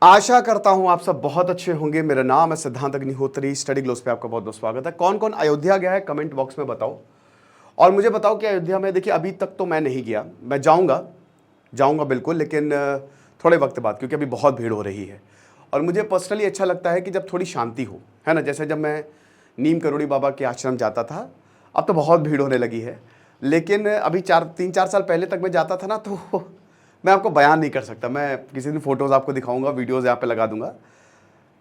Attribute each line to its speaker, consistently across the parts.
Speaker 1: आशा करता हूं आप सब बहुत अच्छे होंगे। मेरा नाम है सिद्धांत अग्निहोत्री। स्टडी ग्लोस पे आपका बहुत बहुत स्वागत है। कौन कौन अयोध्या गया है कमेंट बॉक्स में बताओ। और मुझे बताओ कि अयोध्या में, देखिए अभी तक तो मैं नहीं गया, मैं जाऊंगा बिल्कुल, लेकिन थोड़े वक्त बाद, क्योंकि अभी बहुत भीड़ हो रही है। और मुझे पर्सनली अच्छा लगता है कि जब थोड़ी शांति हो, है ना। जैसे जब मैं नीम करोड़ी बाबा के आश्रम जाता था, अब तो बहुत भीड़ होने लगी है, लेकिन अभी 3-4 साल पहले तक मैं जाता था ना, तो मैं आपको बयान नहीं कर सकता। मैं किसी दिन फोटोज़ आपको दिखाऊंगा, वीडियोज़ यहाँ पे लगा दूंगा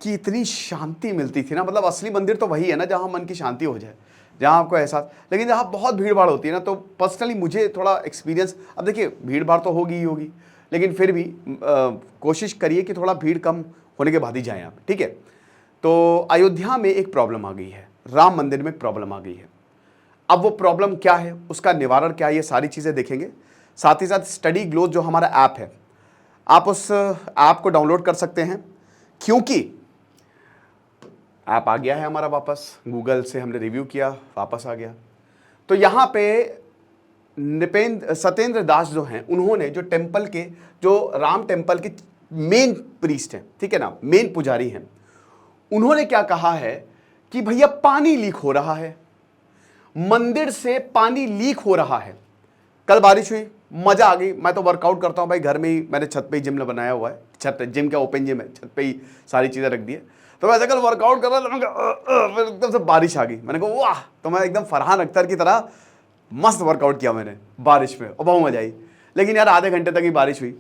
Speaker 1: कि इतनी शांति मिलती थी ना। मतलब असली मंदिर तो वही है ना जहाँ मन की शांति हो जाए, जहाँ आपको एहसास। लेकिन जहाँ बहुत भीड़ भाड़ होती है ना, तो पर्सनली मुझे थोड़ा एक्सपीरियंस, अब देखिए भीड़ भाड़ तो होगी ही होगी, लेकिन फिर भी कोशिश करिए कि थोड़ा भीड़ कम होने के बाद ही जाएँ आप, ठीक है। तो अयोध्या में एक प्रॉब्लम आ गई है, राम मंदिर में एक प्रॉब्लम आ गई है। अब वो प्रॉब्लम क्या है, उसका निवारण क्या है, ये सारी चीज़ें देखेंगे। साथ ही साथ स्टडी ग्लोस जो हमारा ऐप है, आप उस ऐप को डाउनलोड कर सकते हैं, क्योंकि ऐप आ गया है हमारा वापस। गूगल से हमने रिव्यू किया, वापस आ गया। तो यहाँ पे सत्येंद्र दास जो हैं, उन्होंने जो टेम्पल के, जो राम टेम्पल के मेन प्रीस्ट हैं, ठीक है ना, मेन पुजारी हैं, उन्होंने क्या कहा है कि भैया पानी लीक हो रहा है, मंदिर से पानी लीक हो रहा है। कल बारिश हुई, मजा आ गई। मैं तो वर्कआउट करता हूं भाई घर में ही, मैंने छत पे ही जिम बनाया हुआ है। छत पे जिम क्या, ओपन जिम है, छत पे ही सारी चीजें रख दी है। तो वैसे कल वर्कआउट कर रहा था, फिर एकदम से बारिश आ गई। मैंने कहा वाह, तो मैं एकदम फरहान अख्तर की तरह मस्त वर्कआउट किया मैंने बारिश में, और बहुत मजा आई। लेकिन यार आधे घंटे तक ही बारिश हुई।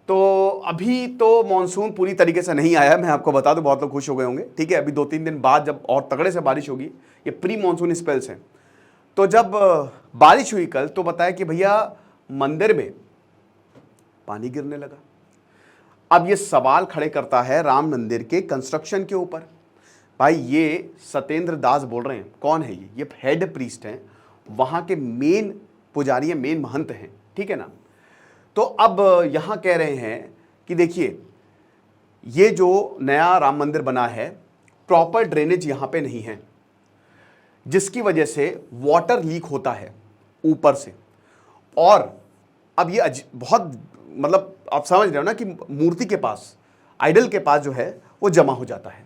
Speaker 1: तो अभी तो मानसून पूरी तरीके से नहीं आया, मैं आपको बता दूं। बहुत लोग खुश हो गए होंगे, ठीक है। अभी 2-3 दिन बाद जब और तगड़े से बारिश होगी, ये प्री मानसून स्पेल्स हैं। तो जब बारिश हुई कल, तो बताया कि भैया मंदिर में पानी गिरने लगा। अब ये सवाल खड़े करता है राम मंदिर के कंस्ट्रक्शन के ऊपर। भाई ये सत्येंद्र दास बोल रहे हैं, कौन है ये हेड प्रीस्ट हैं, वहां के मेन पुजारी हैं, मेन महंत हैं, ठीक है ना। तो अब यहां कह रहे हैं कि देखिए ये जो नया राम मंदिर बना है, प्रॉपर ड्रेनेज यहां पे नहीं है, जिसकी वजह से वाटर लीक होता है ऊपर से। और अब ये बहुत, मतलब आप समझ रहे हो ना कि मूर्ति के पास, आइडल के पास जो है वो जमा हो जाता है।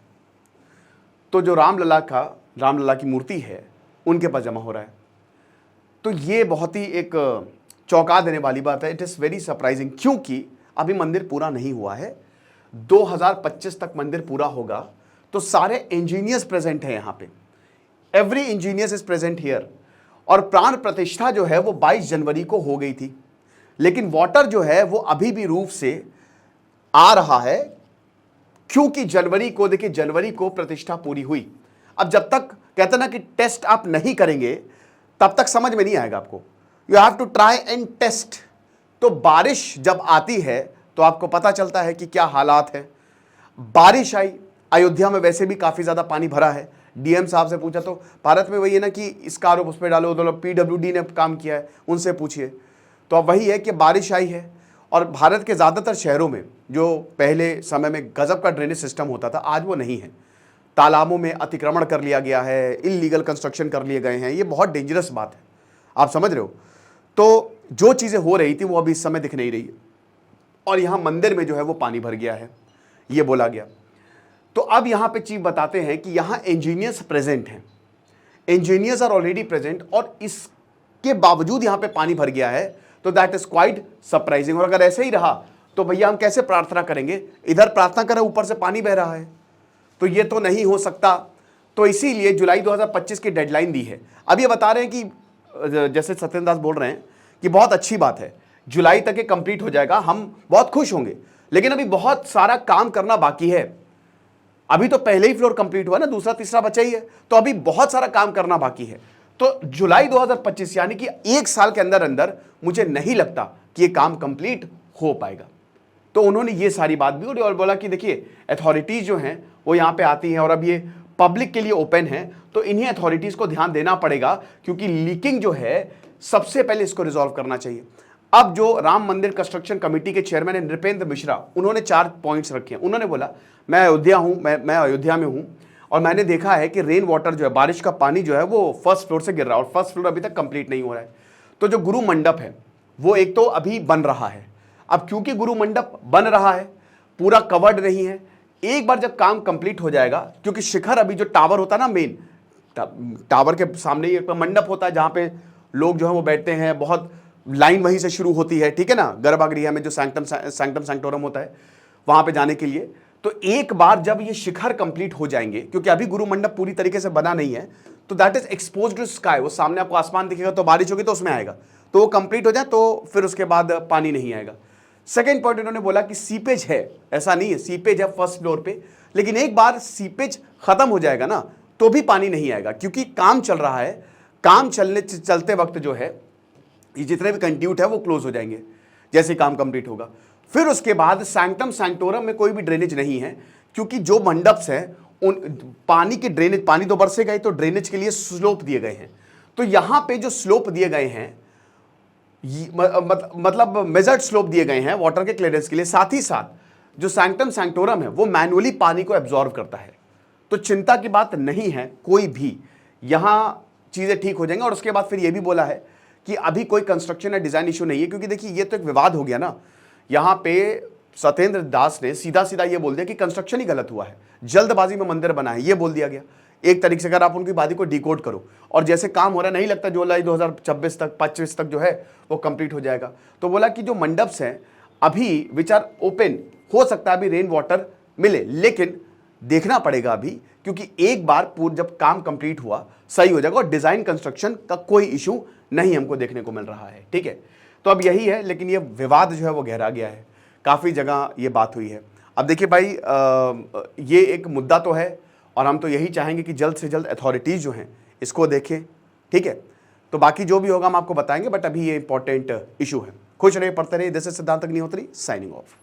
Speaker 1: तो जो रामलला की मूर्ति है, उनके पास जमा हो रहा है। तो ये बहुत ही एक चौंका देने वाली बात है। इट इज़ वेरी सरप्राइजिंग, क्योंकि अभी मंदिर पूरा नहीं हुआ है। 2025 तक मंदिर पूरा होगा। तो सारे इंजीनियर्स प्रेजेंट हैं यहाँ पे, every engineers is present here. और प्राण प्रतिष्ठा जो है वो 22 जनवरी को हो गई थी, लेकिन वाटर जो है वो अभी भी रूफ से आ रहा है, क्योंकि जनवरी को, देखिए जनवरी को प्रतिष्ठा पूरी हुई। अब जब तक कहते ना कि टेस्ट आप नहीं करेंगे, तब तक समझ में नहीं आएगा आपको। You have to try and test. तो बारिश जब आती है तो आपको पता चलता है कि क्या हालात है। बारिश आई, अयोध्या में वैसे भी काफी ज्यादा पानी भरा है। डीएम साहब से पूछा तो भारत में वही है ना कि इसका आरोप उस पर डालो, तो पीडब्ल्यूडी ने काम किया है, उनसे पूछिए। तो अब वही है कि बारिश आई है, और भारत के ज़्यादातर शहरों में जो पहले समय में गजब का ड्रेनेज सिस्टम होता था, आज वो नहीं है। तालाबों में अतिक्रमण कर लिया गया है, इलीगल कंस्ट्रक्शन कर लिए गए हैं। ये बहुत डेंजरस बात है, आप समझ रहे हो। तो जो चीज़ें हो रही थी वो अभी इस समय दिख नहीं रही है। और यहाँ मंदिर में जो है वो पानी भर गया है, ये बोला गया। तो अब यहाँ पे चीफ बताते हैं कि यहाँ इंजीनियर्स प्रेजेंट हैं, इंजीनियर्स आर ऑलरेडी प्रेजेंट, और इसके बावजूद यहाँ पे पानी भर गया है। तो दैट इज क्वाइट सरप्राइजिंग। और अगर ऐसे ही रहा तो भैया हम कैसे प्रार्थना करेंगे, इधर प्रार्थना करें, ऊपर से पानी बह रहा है, तो ये तो नहीं हो सकता। तो इसीलिए जुलाई 2025 की डेडलाइन दी है। अब ये बता रहे हैं कि जैसे सत्येंद्र दास बोल रहे हैं कि बहुत अच्छी बात है, जुलाई तक ये कंप्लीट हो जाएगा, हम बहुत खुश होंगे। लेकिन अभी बहुत सारा काम करना बाकी है। अभी तो पहले ही फ्लोर कंप्लीट हुआ ना, दूसरा तीसरा बचा ही है, तो अभी बहुत सारा काम करना बाकी है। तो जुलाई 2025 यानी कि 1 साल के अंदर अंदर मुझे नहीं लगता कि ये काम कंप्लीट हो पाएगा। तो उन्होंने ये सारी बात भी और बोला कि देखिए अथॉरिटीज जो हैं वो यहाँ पे आती हैं, और अब ये पब्लिक के लिए ओपन है, तो इन्हीं अथॉरिटीज को ध्यान देना पड़ेगा, क्योंकि लीकिंग जो है सबसे पहले इसको रिजॉल्व करना चाहिए। अब जो राम मंदिर कंस्ट्रक्शन कमेटी के चेयरमैन है नृपेंद्र मिश्रा, उन्होंने 4 पॉइंट्स रखे हैं। उन्होंने बोला मैं अयोध्या में हूं, और मैंने देखा है कि रेन वाटर जो है, बारिश का पानी जो है वो फर्स्ट फ्लोर से गिर रहा है, और फर्स्ट फ्लोर अभी तक कंप्लीट नहीं हो रहा है। तो जो गुरु मंडप है वो एक तो अभी बन रहा है। अब क्योंकि गुरु मंडप बन रहा है, पूरा कवर्ड नहीं है। एक बार जब काम कंप्लीट हो जाएगा, क्योंकि शिखर अभी जो टावर होता है ना, मेन टावर के सामने ही एक मंडप होता है जहां पे लोग जो है वो बैठते हैं, बहुत लाइन वहीं से शुरू होती है, ठीक है ना, गर्भगृह में जो सैंक्टम सैंक्टोरम होता है वहां पे जाने के लिए। तो एक बार जब ये शिखर कंप्लीट हो जाएंगे, क्योंकि अभी गुरु मंडप पूरी तरीके से बना नहीं है, तो that is exposed to sky, वो सामने आपको आसमान दिखेगा, तो बारिश होगी तो उसमें आएगा, तो वो कंप्लीट हो जाए तो फिर उसके बाद पानी नहीं आएगा। सेकेंड पॉइंट इन्होंने बोला कि सीपेज है, ऐसा नहीं है, सीपेज है फर्स्ट फ्लोर पे, लेकिन एक बार सीपेज खत्म हो जाएगा ना तो भी पानी नहीं आएगा, क्योंकि काम चल रहा है। काम चलते वक्त जो है ये जितने भी कंड्यूट है वो क्लोज हो जाएंगे जैसे काम कंप्लीट होगा। फिर उसके बाद सैंक्टम सैंक्टोरम में कोई भी ड्रेनेज नहीं है, क्योंकि जो मंडप्स हैं उन पानी के ड्रेनेज, पानी तो बरसे गए तो ड्रेनेज के लिए स्लोप दिए गए हैं। तो यहां पे जो स्लोप दिए गए हैं, मतलब मेजर्ड स्लोप दिए गए हैं वाटर के क्लियरेंस के लिए, साथ ही साथ जो सैंक्टम सैंक्टोरम है वो मैनुअली पानी को एब्जॉर्व करता है। तो चिंता की बात नहीं है कोई भी, यहां चीजें ठीक हो जाएंगी। और उसके बाद फिर यह भी बोला है कि अभी कोई कंस्ट्रक्शन या डिजाइन इशू नहीं है, क्योंकि देखिए ये तो एक विवाद हो गया ना, यहां पे सत्येंद्र दास ने सीधा सीधा ये बोल दिया कि कंस्ट्रक्शन ही गलत हुआ है, जल्दबाजी में मंदिर बना है, ये बोल दिया गया। एक तरीके से अगर आप उनकी बात को डिकोड करो, और जैसे काम हो रहा है नहीं लगता जुलाई 2026 तक 25 तक जो है वो कंप्लीट हो जाएगा। तो बोला कि जो मंडप्स हैं अभी विच आर ओपन, हो सकता है अभी रेन वाटर मिले, लेकिन देखना पड़ेगा अभी, क्योंकि एक बार जब काम कंप्लीट हुआ सही हो जाएगा, और डिजाइन कंस्ट्रक्शन का कोई इशू नहीं हमको देखने को मिल रहा है, ठीक है। तो अब यही है, लेकिन ये विवाद जो है वो गहरा गया है, काफी जगह ये बात हुई है। अब देखिए भाई, ये एक मुद्दा तो है, और हम तो यही चाहेंगे कि जल्द से जल्द अथॉरिटीज जो हैं इसको देखें, ठीक है। तो बाकी जो भी होगा हम आपको बताएंगे, बट अभी ये इंपॉर्टेंट इशू है। खुश रहिए, पढ़ते रहिए। दिस इज सिद्धांत अग्निहोत्री साइनिंग ऑफ।